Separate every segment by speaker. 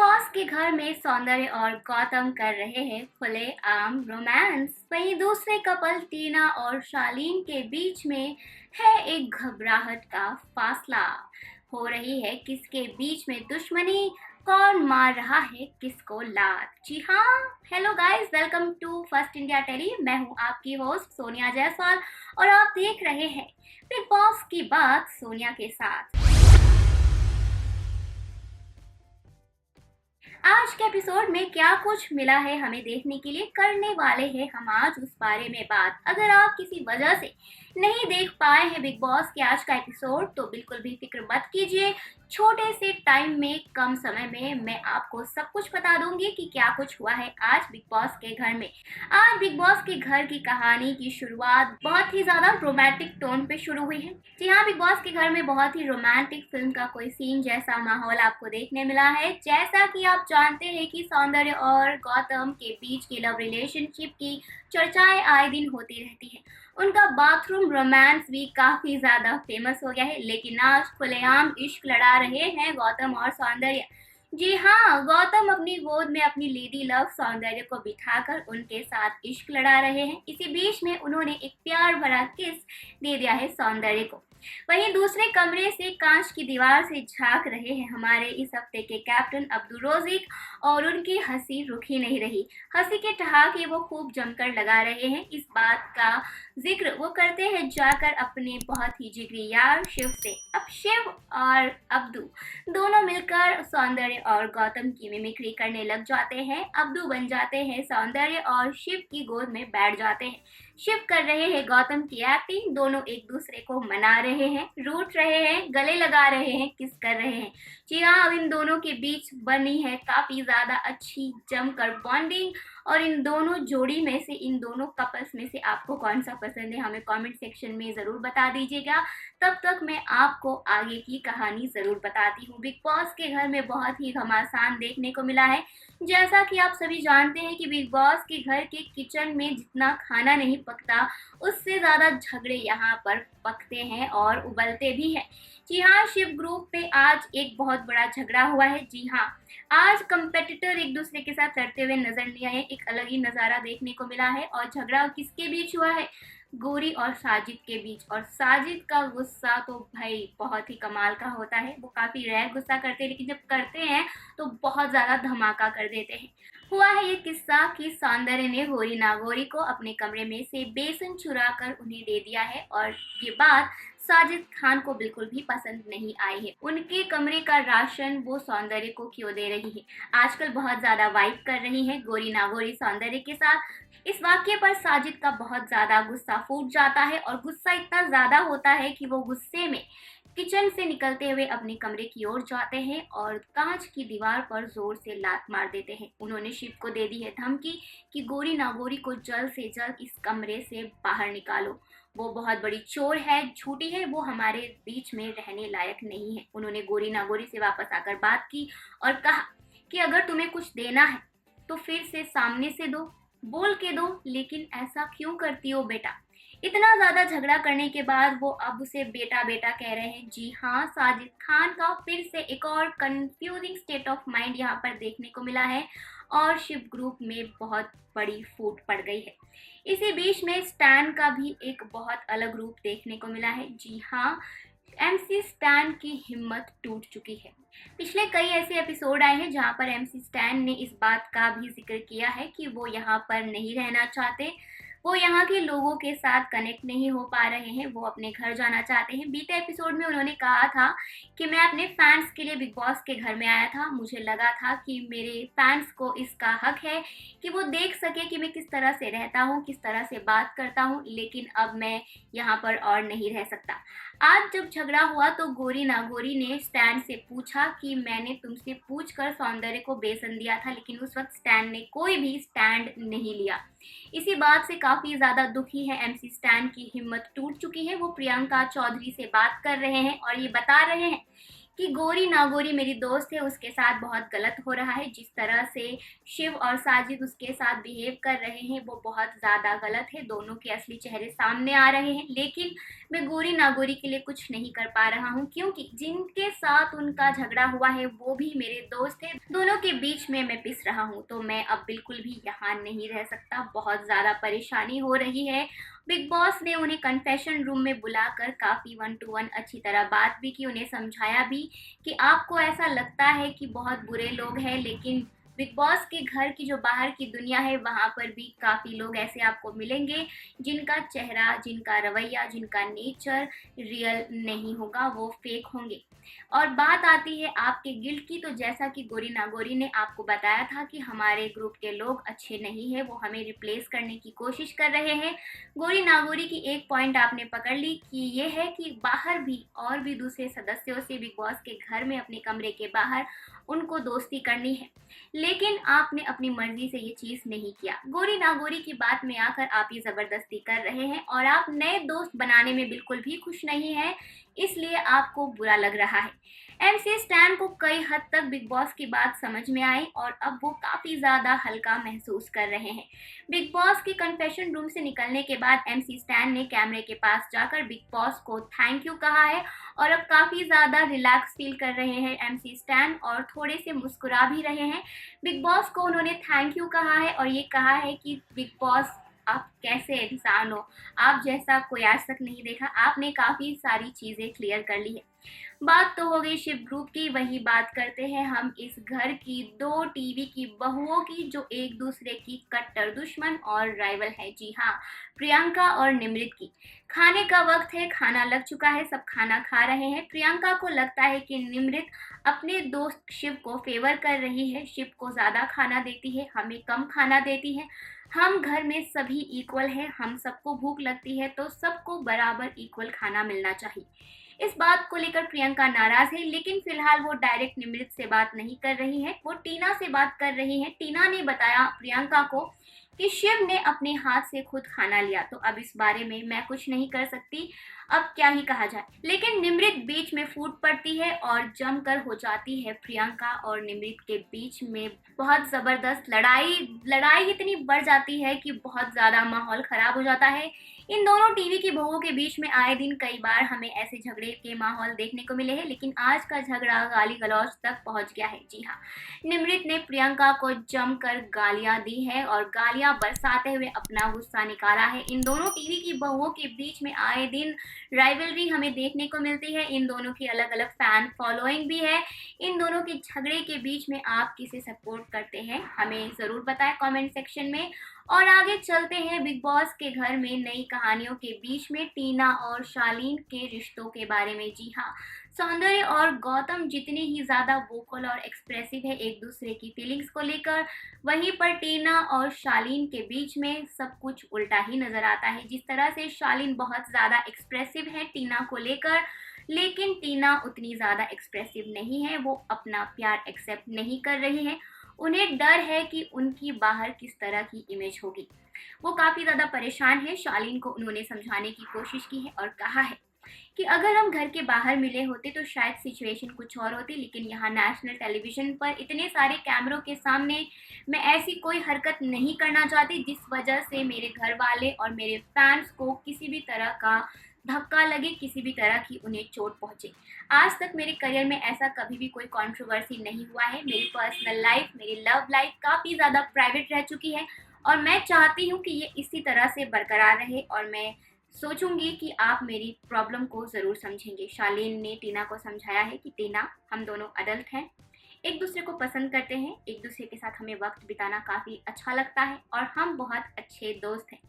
Speaker 1: Boss के घर में सौंदर्य और गौतम कर रहे हैं खुलेआम रोमांस। वहीं दूसरे कपल टीना और शालीन के बीच में है एक घबराहट का फासला। हो रही है किसके बीच में दुश्मनी, कौन मार रहा है किसको लात। जी हाँ, hello guys, welcome to first India Telly. मैं हूँ आपकी होस्ट सोनिया जायसवाल और आप देख रहे हैं बिग बॉस की बात सोनिया के साथ। आज के एपिसोड में क्या कुछ मिला है हमें देखने के लिए, करने वाले हैं हम आज उस बारे में बात। अगर आप किसी वजह से नहीं देख पाए हैं बिग बॉस के आज का एपिसोड तो बिल्कुल भी फिक्र मत कीजिए। छोटे से टाइम में, कम समय में मैं आपको सब कुछ बता दूंगी कि क्या कुछ हुआ है आज बिग बॉस के घर में। आज बिग बॉस के घर की कहानी की शुरुआत बहुत ही ज्यादा रोमांटिक टोन पे शुरू हुई है। जी हाँ, बिग बॉस के घर में बहुत ही रोमांटिक फिल्म का कोई सीन जैसा माहौल आपको देखने मिला है। जैसा कि आप जानते हैं कि सौंदर्य और गौतम के बीच की लव रिलेशनशिप की चर्चाएं आए दिन होती रहती है। उनका बाथरूम रोमांस भी काफी ज्यादा फेमस हो गया है, लेकिन आज खुलेआम इश्क लड़ा रहे हैं गौतम और सौंदर्य। जी हाँ, गौतम अपनी गोद में अपनी लेडी लव सौंदर्य को बिठाकर उनके साथ इश्क लड़ा रहे हैं। इसी बीच में उन्होंने एक प्यार भरा किस दे दिया है सौंदर्य को। वहीं दूसरे कमरे से कांच की दीवार से झांक रहे हैं हमारे इस हफ्ते के कैप्टन अब्दुल रोजिक और उनकी हंसी रुकी नहीं रही। हंसी के ठहाके वो खूब जमकर लगा रहे हैं। इस बात का जिक्र वो करते हैं जाकर अपने बहुत ही जिगरी यार शिव से। अब शिव और अब्दू दोनों मिलकर सौंदर्य और गौतम की मिमिक्री करने लग जाते हैं। अब्दू बन जाते हैं सौंदर्य और शिव की गोद में बैठ जाते हैं। शिव कर रहे हैं गौतम की एक्टिंग। दोनों एक दूसरे को मना रहे हैं, रूठ रहे हैं, गले लगा रहे हैं, किस कर रहे हैं। जी हाँ, अब इन दोनों के बीच बनी है काफी ज्यादा अच्छी जमकर बॉन्डिंग। और इन दोनों जोड़ी में से, इन दोनों कपल्स में से आपको कौन सा पसंद है हमें कमेंट सेक्शन में जरूर बता दीजिएगा। तब तक मैं आपको आगे की कहानी जरूर बताती हूँ। बिग बॉस के घर में बहुत ही घमासान देखने को मिला है। जैसा कि आप सभी जानते हैं कि बिग बॉस के घर के किचन में जितना खाना नहीं पकता, उससे ज्यादा झगड़े यहाँ पर पकते हैं और उबलते भी हैं। जी हाँ, शिव ग्रुप पे आज एक बहुत बड़ा झगड़ा हुआ है। जी हाँ, आज कंपेटिटर एक दूसरे के साथ लड़ते हुए नजर नहीं आए। एक अलग ही नजारा देखने को मिला है। और झगड़ा किसके बीच हुआ है? गौरी और साजिद के बीच। और साजिद का गुस्सा तो भाई बहुत ही कमाल का होता है। वो काफी रेयर गुस्सा करते हैं, लेकिन जब करते हैं तो बहुत ज्यादा धमाका कर देते हैं। हुआ है ये किस्सा कि सौंदर्य ने गौरी नागौरी को अपने कमरे में से बेसन चुरा कर उन्हें दे दिया है। और ये बात साजिद खान को बिल्कुल भी पसंद नहीं आई है। उनके कमरे का राशन वो सौंदर्य को क्यों दे रही है। आजकल बहुत ज्यादा वाइब कर रही है गौरी नागौरी सौंदर्य के साथ। इस वाक्य पर साजिद का बहुत ज्यादा गुस्सा फूट जाता है और गुस्सा इतना ज्यादा होता है कि वो गुस्से में किचन से निकलते हुए अपने कमरे की ओर जाते हैं और कांच की दीवार पर जोर से लात मार देते हैं। उन्होंने शिव को दे दी है धमकी कि गौरी नागौरी को जल्द से जल्द इस कमरे से बाहर निकालो। वो बहुत बड़ी चोर है, झूठी है, वो हमारे बीच में रहने लायक नहीं है। उन्होंने गौरी नागौरी से वापस आकर बात की और कहा कि अगर तुम्हें कुछ देना है तो फिर से सामने से दो, बोल के दो, लेकिन ऐसा क्यों करती हो बेटा। इतना ज्यादा झगड़ा करने के बाद वो अब उसे बेटा बेटा कह रहे हैं। जी हाँ, साजिद खान का फिर से एक और कंफ्यूजिंग स्टेट ऑफ माइंड यहाँ पर देखने को मिला है और शिव ग्रुप में बहुत बड़ी फूट पड़ गई है। इसी बीच में स्टैन का भी एक बहुत अलग रूप देखने को मिला है। जी हाँ, एमसी स्टैन की हिम्मत टूट चुकी है। पिछले कई ऐसे एपिसोड आए हैं जहां पर एमसी स्टैन ने इस बात का भी जिक्र किया है कि वो यहाँ पर नहीं रहना चाहते, वो यहाँ के लोगों के साथ कनेक्ट नहीं हो पा रहे हैं, वो अपने घर जाना चाहते हैं। बीते एपिसोड में उन्होंने कहा था कि मैं अपने फैंस के लिए बिग बॉस के घर में आया था। मुझे लगा था कि मेरे फैंस को इसका हक है कि वो देख सके कि मैं किस तरह से रहता हूँ, किस तरह से बात करता हूँ, लेकिन अब मैं यहाँ पर और नहीं रह सकता। आज जब झगड़ा हुआ तो गौरी नागौरी ने स्टैन से पूछा कि मैंने तुमसे पूछकर सौंदर्य को बेसन दिया था, लेकिन उस वक्त स्टैन ने कोई भी स्टैंड नहीं लिया। इसी बात से काफी ज्यादा दुखी है एमसी स्टैन की हिम्मत टूट चुकी है। वो प्रियंका चौधरी से बात कर रहे हैं और ये बता रहे हैं कि गोरी नागोरी मेरी दोस्त है उसके साथ बहुत गलत हो रहा है। जिस तरह से शिव और साजिद उसके साथ बिहेव कर रहे हैं वो बहुत ज़्यादा गलत है। दोनों के असली चेहरे सामने आ रहे हैं, लेकिन मैं गोरी नागोरी के लिए कुछ नहीं कर पा रहा हूँ, क्योंकि जिनके साथ उनका झगड़ा हुआ है वो भी मेरे दोस्त है। दोनों के बीच में मैं पिस रहा हूँ, तो मैं अब बिल्कुल भी यहाँ नहीं रह सकता। बहुत ज़्यादा परेशानी हो रही है। बिग बॉस ने उन्हें कन्फेशन रूम में बुलाकर काफ़ी 1-to-1 अच्छी तरह बात भी की, उन्हें समझाया भी कि आपको ऐसा लगता है कि बहुत बुरे लोग हैं, लेकिन बिग बॉस के घर की जो बाहर की दुनिया है वहाँ पर भी काफ़ी लोग ऐसे आपको मिलेंगे जिनका चेहरा, जिनका रवैया, जिनका नेचर रियल नहीं होगा, वो फेक होंगे। और बात आती है आपके गिल्ट की, तो जैसा कि गोरी नागोरी ने आपको बताया था कि हमारे ग्रुप के लोग अच्छे नहीं हैं, वो हमें रिप्लेस करने की कोशिश कर रहे हैं। गोरी नागोरी की एक पॉइंट आपने पकड़ ली कि ये है कि बाहर भी और भी दूसरे सदस्यों से बिग बॉस के घर में अपने कमरे के बाहर उनको दोस्ती करनी है, लेकिन आपने अपनी मर्जी से ये चीज़ नहीं किया। गोरी नागोरी की बात में आकर आप ये ज़बरदस्ती कर रहे हैं और आप नए दोस्त बनाने में बिल्कुल भी खुश नहीं हैं, इसलिए आपको बुरा लग रहा है। एमसी स्टैन को कई हद तक बिग बॉस की बात समझ में आई और अब वो काफ़ी ज़्यादा हल्का महसूस कर रहे हैं। बिग बॉस के कन्फेशन रूम से निकलने के बाद एमसी स्टैन ने कैमरे के पास जाकर बिग बॉस को थैंक यू कहा है और अब काफ़ी ज़्यादा रिलैक्स फील कर रहे हैं एमसी स्टैन और थोड़े से मुस्कुरा भी रहे हैं। बिग बॉस को उन्होंने थैंक यू कहा है और ये कहा है कि बिग बॉस आप कैसे इंसान हो, आप जैसा कोई आज तक नहीं देखा, आपने काफ़ी सारी चीज़ें क्लियर कर ली है। बात तो हो गई शिव ग्रुप की, वही बात करते हैं हम इस घर की दो टीवी की बहुओं की जो एक दूसरे की कट्टर दुश्मन और राइवल है। जी हाँ, प्रियंका और निमृत की। खाने का वक्त है, खाना लग चुका है, सब खाना खा रहे हैं। प्रियंका को लगता है कि निमृत अपने दोस्त शिव को फेवर कर रही है, शिव को ज़्यादा खाना देती है, हमें कम खाना देती है। हम घर में सभी इक्वल हैं, हम सबको भूख लगती है तो सबको बराबर इक्वल खाना मिलना चाहिए। इस बात को लेकर प्रियंका नाराज है, लेकिन फिलहाल वो डायरेक्ट निमृत से बात नहीं कर रही है, वो टीना से बात कर रही है। टीना ने बताया प्रियंका को कि शिव ने अपने हाथ से खुद खाना लिया, तो अब इस बारे में मैं कुछ नहीं कर सकती, अब क्या ही कहा जाए। लेकिन निमृत बीच में फूट पड़ती है और जमकर हो जाती है प्रियंका और निमृत के बीच में बहुत ज़बरदस्त लड़ाई इतनी बढ़ जाती है कि बहुत ज़्यादा माहौल ख़राब हो जाता है। इन दोनों टीवी की बहुओं के बीच में आए दिन कई बार हमें ऐसे झगड़े के माहौल देखने को मिले हैं, लेकिन आज का झगड़ा गाली गलौज तक पहुंच गया है। जी हाँ, निमृत ने प्रियंका को जमकर गालियां दी है और गालियां बरसाते हुए अपना गुस्सा निकाला है। इन दोनों टीवी की बहुओं के बीच में आए दिन राइवलरी हमें देखने को मिलती है, इन दोनों की अलग अलग फैन फॉलोइंग भी है। इन दोनों के झगड़े के बीच में आप किसे सपोर्ट करते हैं हमें ज़रूर बताएं कमेंट सेक्शन में। और आगे चलते हैं बिग बॉस के घर में नई कहानियों के बीच में टीना और शालीन के रिश्तों के बारे में। जी हाँ, सौंदर्य और गौतम जितने ही ज़्यादा वोकल और एक्सप्रेसिव है एक दूसरे की फीलिंग्स को लेकर, वहीं पर टीना और शालीन के बीच में सब कुछ उल्टा ही नज़र आता है। जिस तरह से शालीन बहुत ज़्यादा एक्सप्रेसिव है टीना को लेकर, लेकिन टीना उतनी ज़्यादा एक्सप्रेसिव नहीं है, वो अपना प्यार एक्सेप्ट नहीं कर रही है। उन्हें डर है कि उनकी बाहर किस तरह की इमेज होगी। वो काफ़ी ज़्यादा परेशान है। शालीन को उन्होंने समझाने की कोशिश की है और कहा है कि अगर हम घर के बाहर मिले होते तो शायद सिचुएशन कुछ और होती, लेकिन यहाँ नेशनल टेलीविज़न पर इतने सारे कैमरों के सामने मैं ऐसी कोई हरकत नहीं करना चाहती जिस वजह से मेरे घर वाले और मेरे फैंस को किसी भी तरह का धक्का लगे, किसी भी तरह की उन्हें चोट पहुंचे। आज तक मेरे करियर में ऐसा कभी भी कोई कंट्रोवर्सी नहीं हुआ है। मेरी पर्सनल लाइफ, मेरी लव लाइफ काफ़ी ज़्यादा प्राइवेट रह चुकी है और मैं चाहती हूँ कि ये इसी तरह से बरकरार रहे और मैं सोचूंगी कि आप मेरी प्रॉब्लम को ज़रूर समझेंगे। शालीन ने टीना को समझाया है कि टीना, हम दोनों अडल्ट हैं, एक दूसरे को पसंद करते हैं, एक दूसरे के साथ हमें वक्त बिताना काफ़ी अच्छा लगता है और हम बहुत अच्छे दोस्त हैं।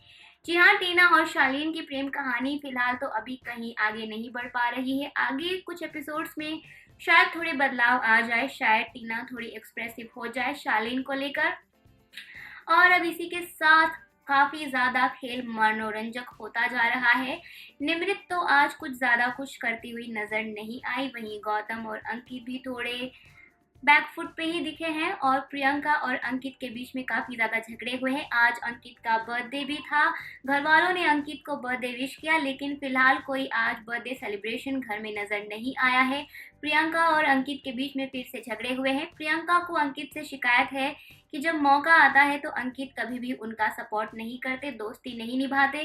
Speaker 1: जी हाँ, टीना और शालीन की प्रेम कहानी फिलहाल तो अभी कहीं आगे नहीं बढ़ पा रही है। आगे कुछ एपिसोड्स में शायद थोड़े बदलाव आ जाए, शायद टीना थोड़ी एक्सप्रेसिव हो जाए शालीन को लेकर। और अब इसी के साथ काफ़ी ज़्यादा खेल मनोरंजक होता जा रहा है। निमृत तो आज कुछ ज़्यादा कुछ करती हुई नज़र नहीं आई, वहीं गौतम और अंकित भी थोड़े बैकफुट पे ही दिखे हैं और प्रियंका और अंकित के बीच में काफ़ी ज़्यादा झगड़े हुए हैं। आज अंकित का बर्थडे भी था, घर वालों ने अंकित को बर्थडे विश किया, लेकिन फिलहाल कोई आज बर्थडे सेलिब्रेशन घर में नज़र नहीं आया है। प्रियंका और अंकित के बीच में फिर से झगड़े हुए हैं। प्रियंका को अंकित से शिकायत है कि जब मौका आता है तो अंकित कभी भी उनका सपोर्ट नहीं करते, दोस्ती नहीं निभाते।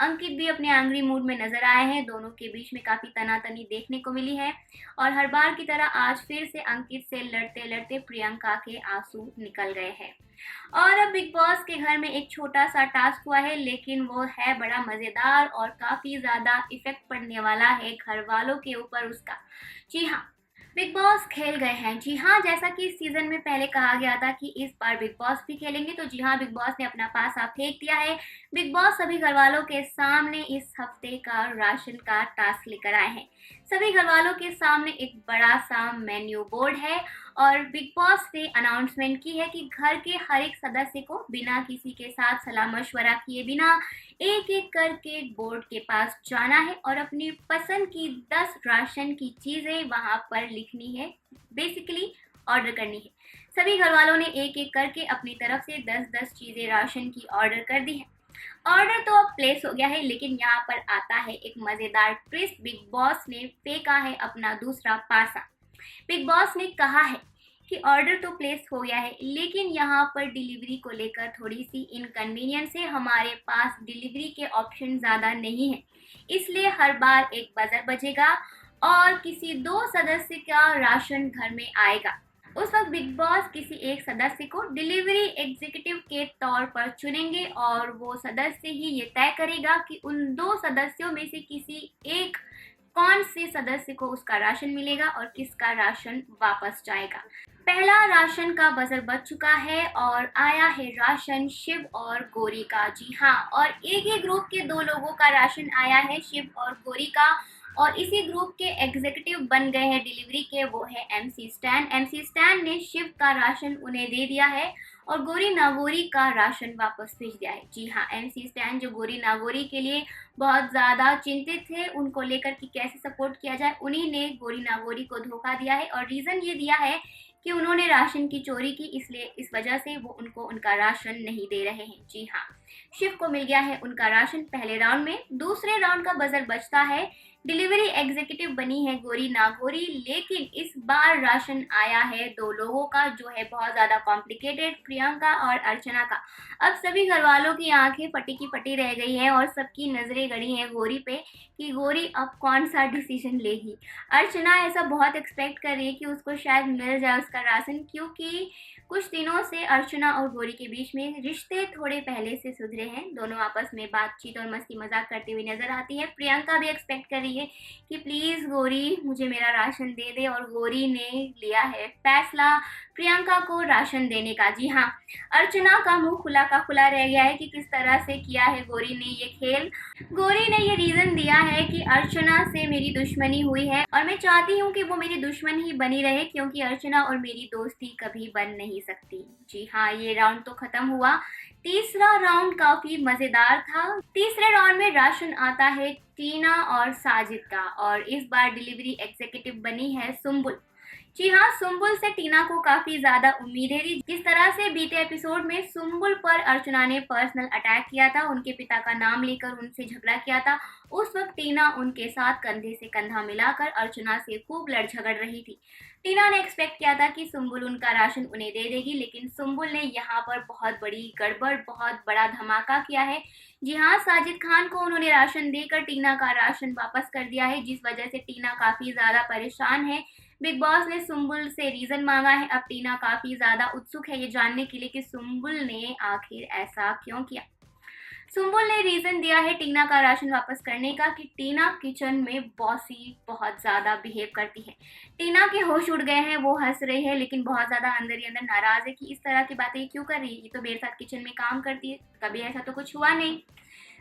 Speaker 1: अंकित भी अपने एंग्री मूड में नजर आए हैं, दोनों के बीच में काफ़ी तनातनी देखने को मिली है और हर बार की तरह आज फिर से अंकित से लड़ते लड़ते प्रियंका के आंसू निकल गए हैं। और अब बिग बॉस के घर में एक छोटा सा टास्क हुआ है, लेकिन वो है बड़ा मज़ेदार और काफ़ी ज़्यादा इफेक्ट पड़ने वाला है घर वालों के ऊपर उसका। जी हाँ, बिग बॉस खेल गए हैं। जी हाँ, जैसा कि इस सीजन में पहले कहा गया था कि इस बार बिग बॉस भी खेलेंगे, तो जी हाँ, बिग बॉस ने अपना पासा फेंक दिया है। बिग बॉस सभी घरवालों के सामने इस हफ्ते का राशन का टास्क लेकर आए हैं। सभी घरवालों के सामने एक बड़ा सा मेन्यू बोर्ड है और बिग बॉस ने अनाउंसमेंट की है कि घर के हर एक सदस्य को बिना किसी के साथ सलाह मशवरा किए बिना एक एक करके बोर्ड के पास जाना है और अपनी पसंद की 10 राशन की चीज़ें वहां पर लिखनी है, बेसिकली ऑर्डर करनी है। सभी घर वालों ने एक एक करके अपनी तरफ से 10-10 चीज़ें राशन की ऑर्डर कर दी है। ऑर्डर तो अब प्लेस हो गया है, लेकिन यहाँ पर आता है एक मज़ेदार ट्विस्ट। बिग बॉस ने फेंका है अपना दूसरा पासा। बिग बॉस ने कहा है कि ऑर्डर तो प्लेस हो गया है, लेकिन यहाँ पर डिलीवरी को लेकर थोड़ी सी इनकन्वीनियंस है। हमारे पास डिलीवरी के ऑप्शन ज़्यादा नहीं है, इसलिए हर बार एक बजर बजेगा और किसी 2 सदस्य का राशन घर में आएगा। उस वक्त बिग बॉस किसी एक सदस्य को डिलीवरी एग्जीक्यूटिव के तौर पर चुनेंगे और वो सदस्य ही ये तय करेगा कि उन 2 सदस्यों में से किसी एक कौन से सदस्य को उसका राशन मिलेगा और किसका राशन वापस जाएगा। पहला राशन का बजर बज चुका है और आया है राशन शिव और गौरी का। जी हाँ, और एक ही ग्रुप के 2 लोगों का राशन आया है, शिव और गौरी का, और इसी ग्रुप के एग्जीक्यूटिव बन गए हैं डिलीवरी के, वो है MC स्टैन। MC स्टैन ने शिव का राशन उन्हें दे दिया है और गौरी नागौरी का राशन वापस भेज दिया है। जी हाँ, MC स्टैन जो गौरी नागौरी के लिए बहुत ज़्यादा चिंतित थे, उनको लेकर कि कैसे सपोर्ट किया जाए, उन्हीं ने गौरी नागौरी को धोखा दिया है और रीज़न ये दिया है कि उन्होंने राशन की चोरी की, इसलिए इस वजह से वो उनको उनका राशन नहीं दे रहे हैं। जी हाँ, शिव को मिल गया है उनका राशन पहले राउंड में। दूसरे राउंड का बजर बजता है, डिलीवरी एग्जीक्यूटिव बनी है गौरी नागौरी, लेकिन इस बार राशन आया है 2 लोगों का, जो है बहुत ज़्यादा कॉम्प्लिकेटेड, प्रियंका और अर्चना का। अब सभी घर वालों की आंखें फटी की फटी रह गई हैं और सबकी नज़रें गड़ी हैं गौरी पे कि गौरी अब कौन सा डिसीजन लेगी। अर्चना ऐसा बहुत एक्सपेक्ट कर रही है कि उसको शायद मिल जाए उसका राशन, क्योंकि कुछ दिनों से अर्चना और गौरी के बीच में रिश्ते थोड़े पहले से सुधरे हैं। दोनों आपस में बातचीत और मस्ती मजाक करते हुए नजर आती है। प्रियंका भी एक्सपेक्ट कर रही है कि प्लीज़ गौरी मुझे मेरा राशन दे दे, और गौरी ने लिया है फैसला प्रियंका को राशन देने का। जी हाँ, अर्चना का मुंह खुला का खुला रह गया है कि किस तरह से किया है गौरी ने ये खेल। गौरी ने ये रीज़न दिया है कि अर्चना से मेरी दुश्मनी हुई है और मैं चाहती हूँ कि वो मेरी दुश्मन ही बनी रहे, क्योंकि अर्चना और मेरी दोस्ती कभी बन नहीं सकती। जी हाँ, ये राउंड तो खत्म हुआ। तीसरा राउंड काफी मजेदार था। तीसरे राउंड में राशन आता है टीना और साजिद का, और इस बार डिलीवरी एग्जीक्यूटिव बनी है सुम्बुल। जी हाँ, सुम्बुल से टीना को काफी ज्यादा उम्मीदें थी। जिस तरह से बीते एपिसोड में सुम्बुल पर अर्चना ने पर्सनल अटैक किया था, उनके पिता का नाम लेकर उनसे झगड़ा किया था, उस वक्त टीना उनके साथ कंधे से कंधा मिलाकर अर्चना से खूब लड़ झगड़ रही थी। टीना ने एक्सपेक्ट किया था कि सुम्बुल उनका राशन उन्हें दे देगी, लेकिन सुम्बुल ने यहाँ पर बहुत बड़ी गड़बड़, बहुत बड़ा धमाका किया है। जी हाँ, साजिद खान को उन्होंने राशन देकर टीना का राशन वापस कर दिया है, जिस वजह से टीना काफी ज्यादा परेशान है। बिग बॉस ने सुम्बुल से रीजन मांगा है। अब टीना काफी ज्यादा उत्सुक है ये जानने के लिए कि सुम्बुल ने आखिर ऐसा क्यों किया। सुम्बुल ने रीजन दिया है टीना का राशन वापस करने का कि टीना किचन में बॉसी बहुत ज्यादा बिहेव करती है। टीना के होश उड़ गए हैं, वो हंस रही है, लेकिन बहुत ज्यादा अंदर ही अंदर नाराज है कि इस तरह की बातें क्यों कर रही है, ये तो मेरे साथ किचन में काम करती है, कभी ऐसा तो कुछ हुआ नहीं।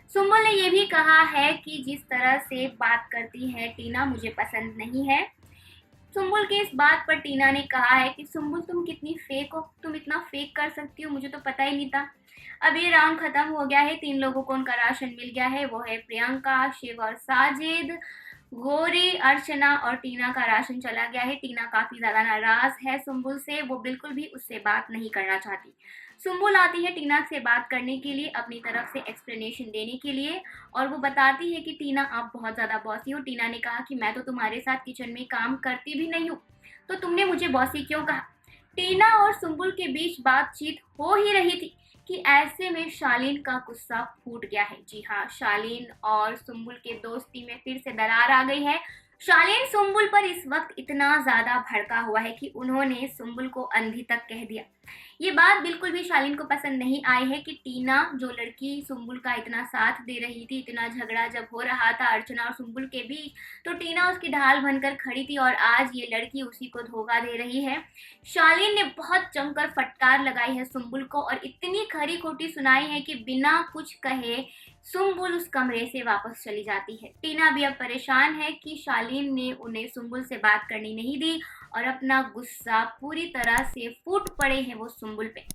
Speaker 1: सुम्बुल ने ये भी कहा है कि जिस तरह से बात करती है टीना मुझे पसंद नहीं है। सुम्बुल की इस बात पर टीना ने कहा है कि सुम्बुल तुम कितनी फेक हो, तुम इतना फेक कर सकती हो, मुझे तो पता ही नहीं था। अब ये राउंड खत्म हो गया है, 3 लोगों को उनका राशन मिल गया है, वो है प्रियंका, शिव और साजिद। गौरी, अर्चना और टीना का राशन चला गया है। टीना काफी ज्यादा नाराज है सुंबुल से, वो बिल्कुल भी उससे बात नहीं करना चाहती। सुंबुल आती है टीना से बात करने के लिए, अपनी तरफ से एक्सप्लेनेशन देने के लिए, और वो बताती है कि टीना आप बहुत ज्यादा बॉसी हो। टीना ने कहा कि मैं तो तुम्हारे साथ किचन में काम करती भी नहीं हूँ, तो तुमने मुझे बॉसी क्यों कहा। टीना और सुंबुल के बीच बातचीत हो ही रही थी कि ऐसे में शालीन का गुस्सा फूट गया है। जी हाँ, शालीन और सुंबुल के दोस्ती में फिर से दरार आ गई है। शालीन सुंबुल पर इस वक्त इतना ज्यादा भड़का हुआ है कि उन्होंने सुंबुल को अंधी तक कह दिया। ये बात बिल्कुल भी शालीन को पसंद नहीं आई है कि टीना, जो लड़की सुंबुल का इतना साथ दे रही थी, इतना झगड़ा जब हो रहा था अर्चना और सुंबुल के बीच, तो टीना उसकी ढाल बनकर खड़ी थी और आज ये लड़की उसी को धोखा दे रही है। शालीन ने बहुत जमकर फटकार लगाई है सुंबुल को और इतनी खरी खोटी सुनाई है कि बिना कुछ कहे सुंबुल उस कमरे से वापस चली जाती है। टीना भी अब परेशान है कि शालीन ने उन्हें सुंबुल से बात करनी नहीं दी और अपना गुस्सा पूरी तरह से फूट पड़े हैं वो सुंबुल पे।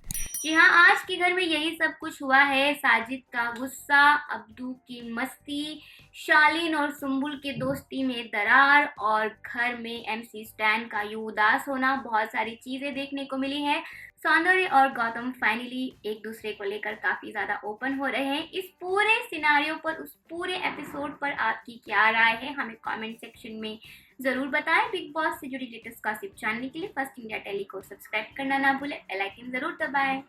Speaker 1: जी हाँ, आज के घर में यही सब कुछ हुआ है। साजिद का गुस्सा, अब्दू की मस्ती, शालीन और सुंबुल के दोस्ती में दरार और घर में एमसी स्टैन का यूं उदास होना, बहुत सारी चीजें देखने को मिली है। सौंदर्य और गौतम फाइनली एक दूसरे को लेकर काफी ज्यादा ओपन हो रहे हैं। इस पूरे सिनारियो पर, उस पूरे एपिसोड पर आपकी क्या राय है, हमें कमेंट सेक्शन में जरूर बताएं। बिग बॉस से जुड़ी लेटेस्ट गॉसिप जानने के लिए फर्स्ट इंडिया टेली को सब्सक्राइब करना ना भूलें, बेल आइकन जरूर दबाएं।